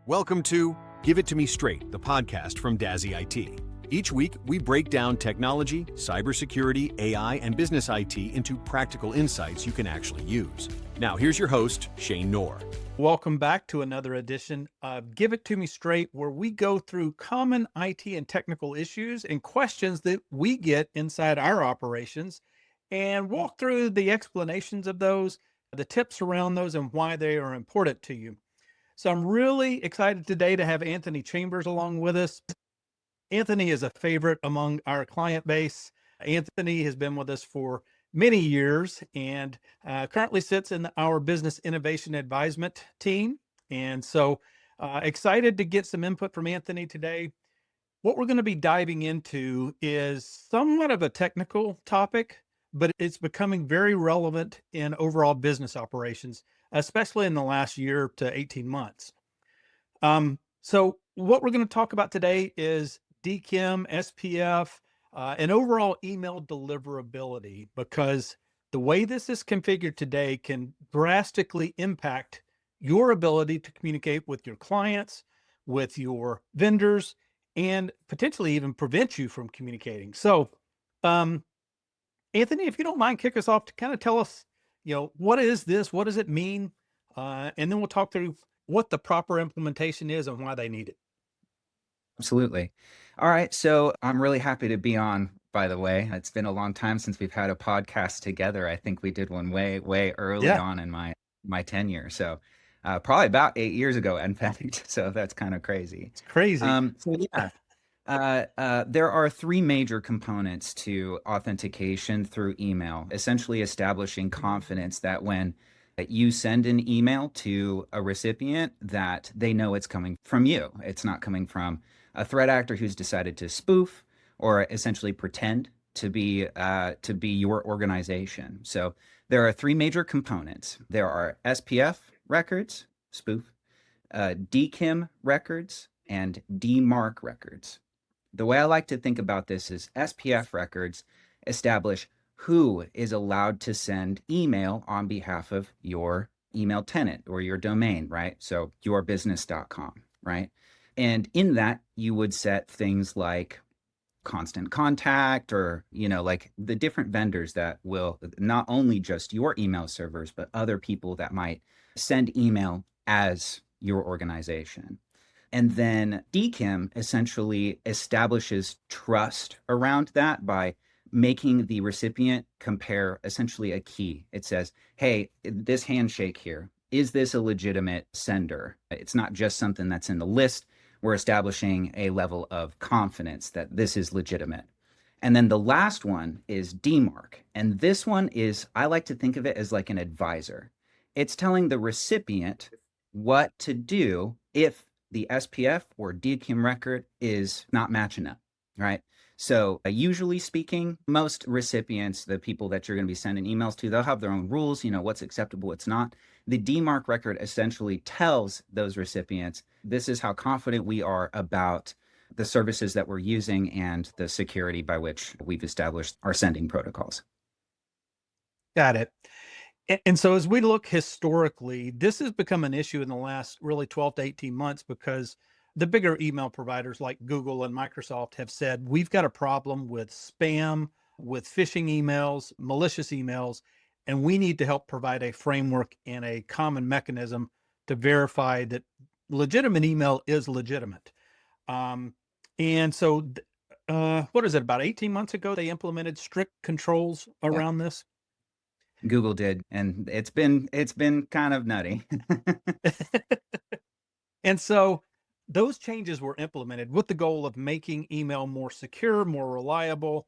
Welcome to Give It To Me Straight, the podcast from Dazzy IT. Each week, we break down technology, cybersecurity, AI, and business IT into practical insights you can actually use. Now, here's your host, Shane Knorr. Welcome back to another edition of Give It To Me Straight, where we go through common IT and technical issues and questions that we get inside our operations and walk through the explanations of those, the tips around those, and why they are important to you. So I'm really excited today to have Anthony Chambers along with us. Anthony is a favorite among our client base. Anthony has been with us for many years and currently sits in our business innovation advisement team. And so excited to get some input from Anthony today. What we're going to be diving into is somewhat of a technical topic, but it's becoming very relevant in overall business operations, especially in the last year to 18 months. So what we're going to talk about today is DKIM, SPF, and overall email deliverability, because the way this is configured today can drastically impact your ability to communicate with your clients, with your vendors, and potentially even prevent you from communicating. So, Anthony, if you don't mind, kick us off to kind of tell us, what is this? What does it mean? And then we'll talk through what the proper implementation is and why they need it. Absolutely. All right. So I'm really happy to be on, by the way. It's been a long time since we've had a podcast together. I think we did one way early on in my tenure. So probably about 8 years ago, in fact. So that's kind of crazy. It's crazy. There are three major components to authentication through email, essentially establishing confidence that when you send an email to a recipient, that they know it's coming from you. It's not coming from a threat actor who's decided to spoof or essentially pretend to be your organization. So there are three major components. There are SPF records, spoof, DKIM records, and DMARC records. The way I like to think about this is SPF records establish who is allowed to send email on behalf of your email tenant or your domain, right? So yourbusiness.com, right? And in that, you would set things like constant contact or, like the different vendors that will not only just your email servers, but other people that might send email as your organization. And then DKIM essentially establishes trust around that by making the recipient compare essentially a key. It says, hey, this handshake here, is this a legitimate sender? It's not just something that's in the list. We're establishing a level of confidence that this is legitimate. And then the last one is DMARC. And this one is, I like to think of it as like an advisor. It's telling the recipient what to do if the SPF or DKIM record is not matching up, right? So usually speaking, most recipients, the people that you're going to be sending emails to, they'll have their own rules, what's acceptable, what's not. The DMARC record essentially tells those recipients, this is how confident we are about the services that we're using and the security by which we've established our sending protocols. Got it. And so as we look historically, this has become an issue in the last really 12 to 18 months because the bigger email providers like Google and Microsoft have said, we've got a problem with spam, with phishing emails, malicious emails, and we need to help provide a framework and a common mechanism to verify that legitimate email is legitimate. And so what is it, about 18 months ago, they implemented strict controls around this? Google did, and it's been kind of nutty. And so those changes were implemented with the goal of making email more secure, more reliable,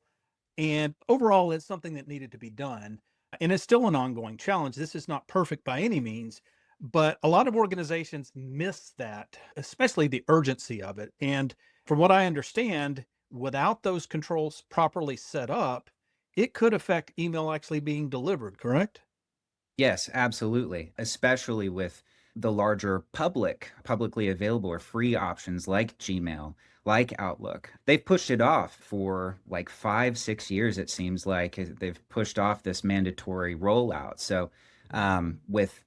and overall it's something that needed to be done. And it's still an ongoing challenge. This is not perfect by any means, but a lot of organizations miss that, especially the urgency of it. And from what I understand, without those controls properly set up, it could affect email actually being delivered, correct? Yes, absolutely. Especially with the larger publicly available or free options like Gmail, like Outlook. They've pushed it off for like 5, 6 years, it seems like. They've pushed off this mandatory rollout. So with,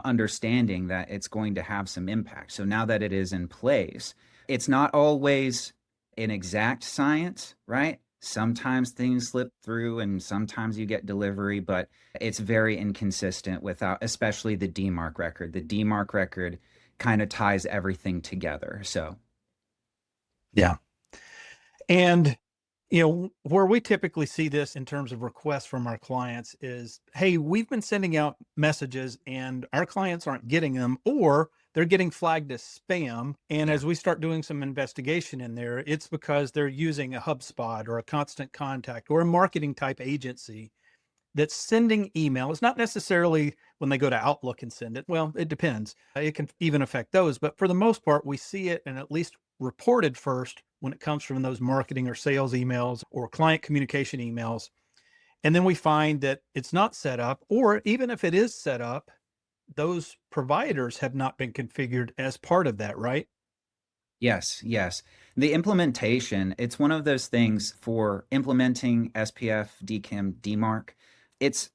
understanding that it's going to have some impact. So now that it is in place, it's not always an exact science, right? Sometimes things slip through and sometimes you get delivery, but it's very inconsistent without, especially the DMARC record. The DMARC record kind of ties everything together. So, Yeah. And where we typically see this in terms of requests from our clients is, hey, we've been sending out messages and our clients aren't getting them, or they're getting flagged as spam. And yeah, as we start doing some investigation in there, it's because they're using a HubSpot or a Constant Contact or a marketing type agency that's sending email. It's not necessarily when they go to Outlook and send it. Well, it depends. It can even affect those. But for the most part, we see it and at least reported first when it comes from those marketing or sales emails or client communication emails. And then we find that it's not set up, or even if it is set up, those providers have not been configured as part of that, right? yes, yes. The implementation, it's one of those things for implementing SPF, DKIM, DMARC. It's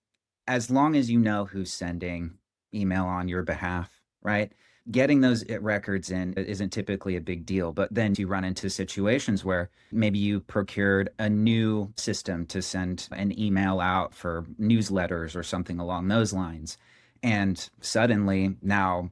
as long as you know who's sending email on your behalf, right? Getting those records in isn't typically a big deal, but then you run into situations where maybe you procured a new system to send an email out for newsletters or something along those lines. And suddenly now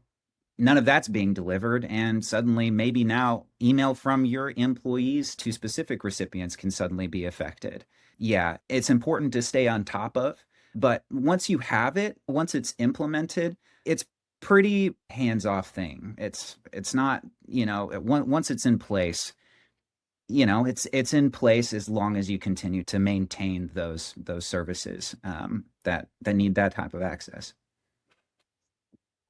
none of that's being delivered. And suddenly, maybe now email from your employees to specific recipients can suddenly be affected. Yeah, it's important to stay on top of. But once you have it, once it's implemented, it's pretty hands-off thing. It's not, once it's in place, it's in place as long as you continue to maintain those services that need that type of access.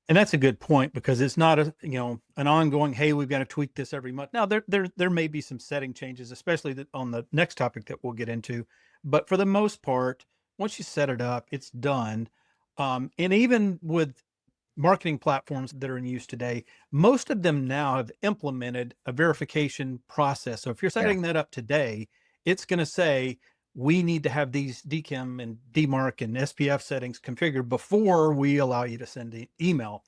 And that's a good point, because it's not an ongoing, hey, we've got to tweak this every month. Now there may be some setting changes, especially on the next topic that we'll get into. But for the most part, once you set it up, it's done. And even with marketing platforms that are in use today, most of them now have implemented a verification process. So if you're Yeah. setting that up today, it's going to say, we need to have these DKIM and DMARC and SPF settings configured before we allow you to send the email.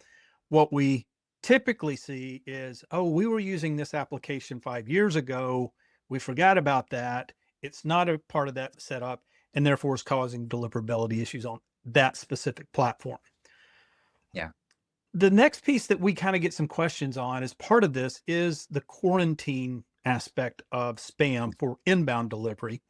What we typically see is, oh, we were using this application 5 years ago. We forgot about that. It's not a part of that setup, and therefore is causing deliverability issues on that specific platform. Yeah. The next piece that we kind of get some questions on as part of this is the quarantine aspect of spam for inbound delivery.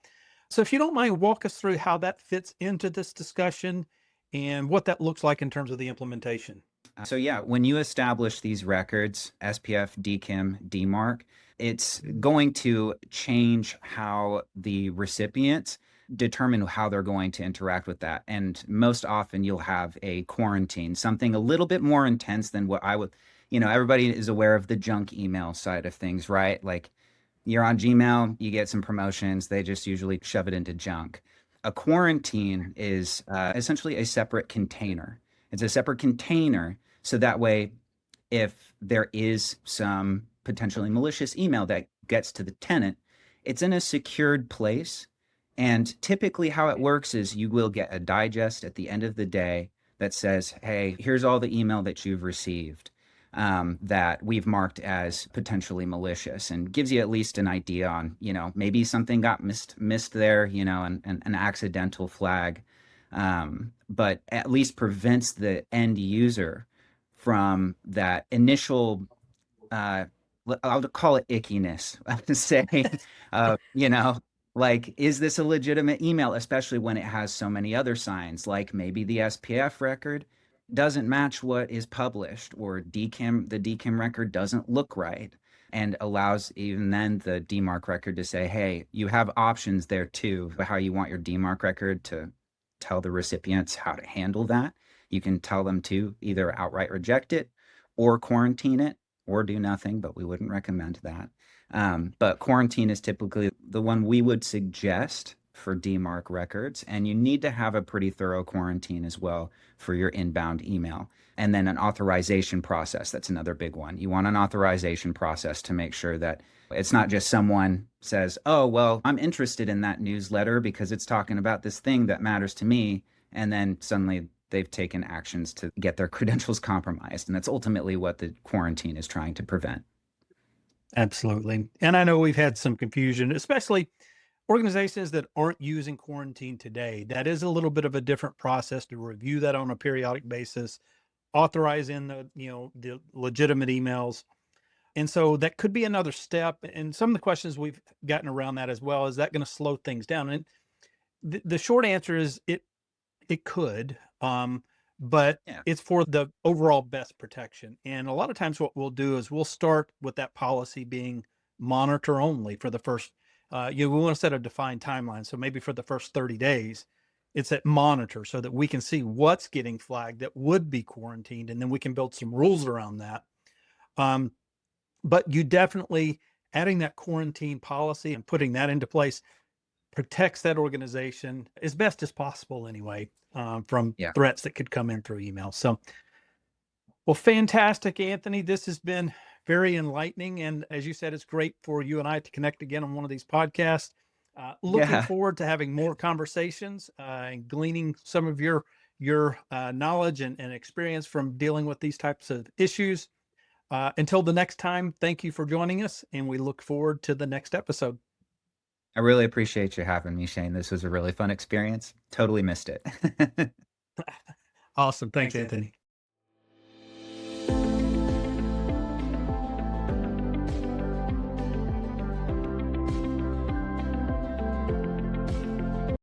So if you don't mind, walk us through how that fits into this discussion and what that looks like in terms of the implementation. So yeah, when you establish these records, SPF, DKIM, DMARC, it's going to change how the recipients determine how they're going to interact with that. And most often you'll have a quarantine, something a little bit more intense than what I would, everybody is aware of the junk email side of things, right? Like you're on Gmail, you get some promotions, they just usually shove it into junk. A quarantine is essentially a separate container. It's a separate container, so that way, if there is some potentially malicious email that gets to the tenant, it's in a secured place. And typically how it works is you will get a digest at the end of the day that says, hey, here's all the email that you've received that we've marked as potentially malicious, and gives you at least an idea on, maybe something got missed there, and an accidental flag, but at least prevents the end user from that initial, I'll call it ickiness, to say, like, is this a legitimate email, especially when it has so many other signs, like maybe the SPF record doesn't match what is published, or the DKIM record doesn't look right, and allows even then the DMARC record to say, hey, you have options there too, how you want your DMARC record to tell the recipients how to handle that. You can tell them to either outright reject it or quarantine it or do nothing, but we wouldn't recommend that. But quarantine is typically the one we would suggest for DMARC records, and you need to have a pretty thorough quarantine as well for your inbound email. And then an authorization process, that's another big one. You want an authorization process to make sure that it's not just someone says, oh, well, I'm interested in that newsletter because it's talking about this thing that matters to me, and then suddenly they've taken actions to get their credentials compromised. And that's ultimately what the quarantine is trying to prevent. Absolutely. And I know we've had some confusion, especially organizations that aren't using quarantine today. That is a little bit of a different process to review that on a periodic basis, authorize in the legitimate emails. And so that could be another step. And some of the questions we've gotten around that as well, is that going to slow things down? And the short answer is it could, but Yeah. it's for the overall best protection. And a lot of times what we'll do is we'll start with that policy being monitor only for the first, we want to set a defined timeline. So maybe for the first 30 days, it's at monitor so that we can see what's getting flagged that would be quarantined. And then we can build some rules around that. But you definitely adding that quarantine policy and putting that into place protects that organization as best as possible anyway, from Yeah. threats that could come in through email. So, well, fantastic, Anthony. This has been very enlightening. And as you said, it's great for you and I to connect again on one of these podcasts. Looking Yeah. forward to having more conversations and gleaning some of your knowledge and experience from dealing with these types of issues. Until the next time, thank you for joining us, and we look forward to the next episode. I really appreciate you having me, Shane. This was a really fun experience. Totally missed it. Awesome. Thanks, Thanks, Anthony.